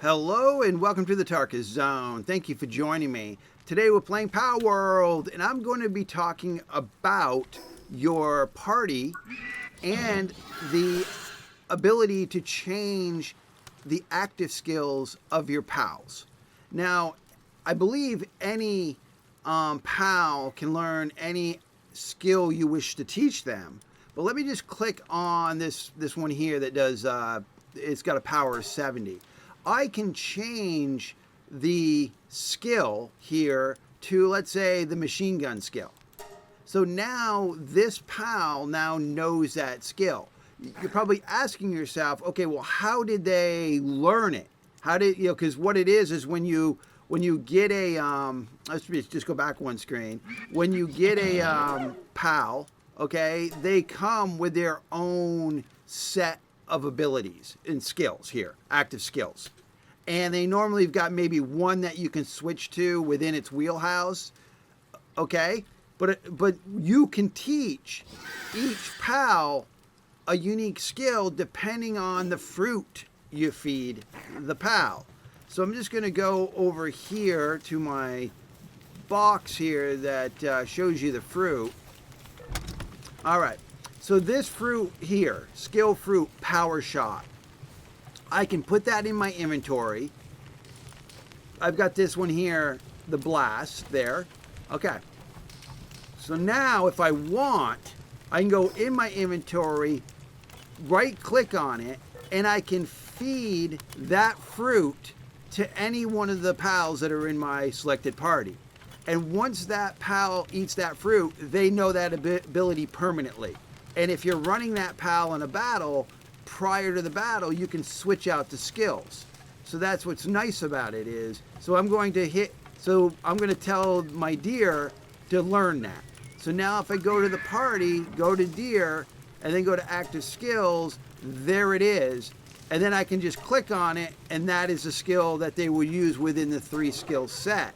Hello and welcome to the Tarkus Zone. Thank you for joining me. Today we're playing Palworld and I'm going to be talking about your party and the ability to change the active skills of your pals. Now, I believe any pal can learn any skill you wish to teach them. But let me just click on this one here that does, it's got a power of 70. I can change the skill here to, let's say, the machine gun skill. So now this pal now knows that skill. You're probably asking yourself, okay, well, how did they learn it? How did, because what it is when you get a, let's just go back one screen. When you get a pal, okay, they come with their own set of abilities and skills here, active skills. And they normally have got maybe one that you can switch to within its wheelhouse, okay? But you can teach each pal a unique skill depending on the fruit you feed the pal. So I'm just going to go over here to my box here that shows you the fruit. All right, so this fruit here, skill fruit, power shot. I can put that in my inventory. I've got this one here, the blast there. Okay, so now if I want, I can go in my inventory, right click on it, and I can feed that fruit to any one of the pals that are in my selected party. And once that pal eats that fruit, they know that ability permanently. And if you're running that pal in a battle, prior to the battle, you can switch out the skills. So that's what's nice about it is, so I'm going to tell my deer to learn that. So now if I go to the party, go to deer, and then go to active skills, there it is. And then I can just click on it, and that is a skill that they will use within the 3 skill set.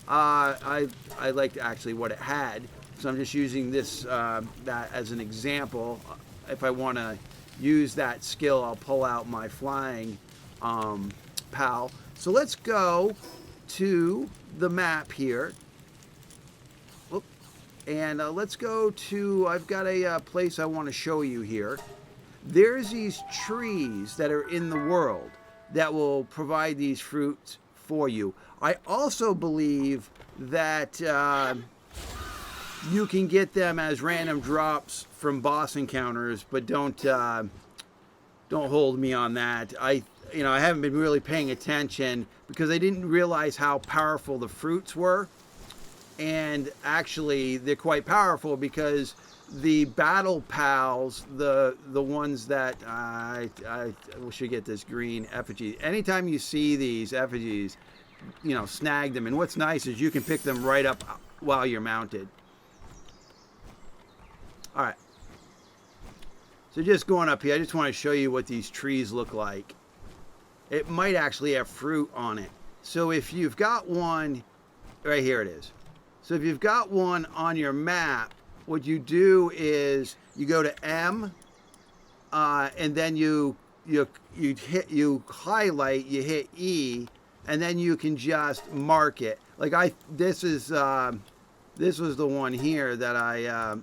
I liked actually what it had, so I'm just using this that as an example. If I want to use that skill, I'll pull out my flying pal. So let's go to the map here. Oop. And let's go to, I've got a place I want to show you here. There's these trees that are in the world that will provide these fruits for you. I also believe that you can get them as random drops from boss encounters, but don't hold me on that. I haven't been really paying attention because I didn't realize how powerful the fruits were. And actually, they're quite powerful because the battle pals, the ones that I should get this green effigy. Anytime you see these effigies, snag them. And what's nice is you can pick them right up while you're mounted. All right. So just going up here, I just want to show you what these trees look like. It might actually have fruit on it. So if you've got one, right here it is. So if you've got one on your map, what you do is you go to M, and then you highlight, you hit E, and then you can just mark it. Like this was the one here that I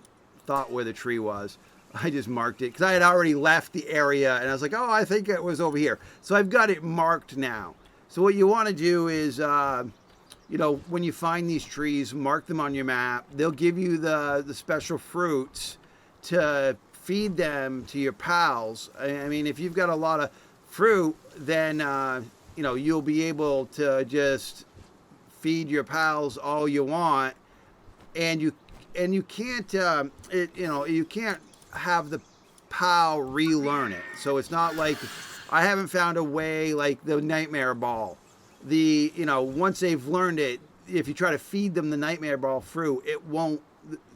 thought where the tree was. I just marked it because I had already left the area and I was like, oh, I think it was over here. So I've got it marked now. So what you want to do is, when you find these trees, mark them on your map. They'll give you the special fruits to feed them to your pals. I mean, if you've got a lot of fruit, then you'll be able to just feed your pals all you want, and you can't you can't have the pal relearn it. So it's not like I haven't found a way like the nightmare ball. Once they've learned it, if you try to feed them the nightmare ball fruit,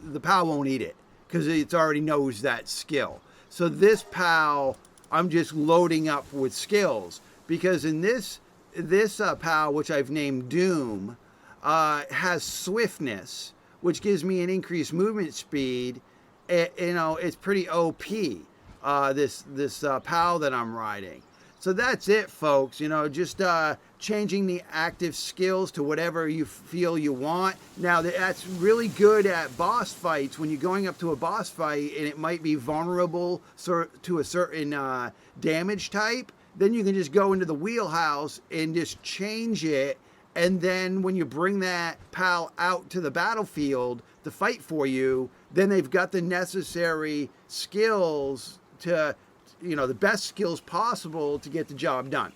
the pal won't eat it because it already knows that skill. So this pal, I'm just loading up with skills because in this pal, which I've named Doom, has swiftness, which gives me an increased movement speed. It's pretty OP. This pal that I'm riding. So that's it, folks. You know, just changing the active skills to whatever you feel you want. Now, that's really good at boss fights when you're going up to a boss fight and it might be vulnerable to a certain damage type. Then you can just go into the wheelhouse and just change it. And then when you bring that pal out to the battlefield to fight for you, then they've got the necessary skills to, you know, the best skills possible to get the job done.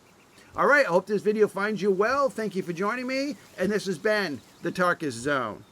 All right, I hope this video finds you well. Thank you for joining me. And this has been the Tarkus Zone.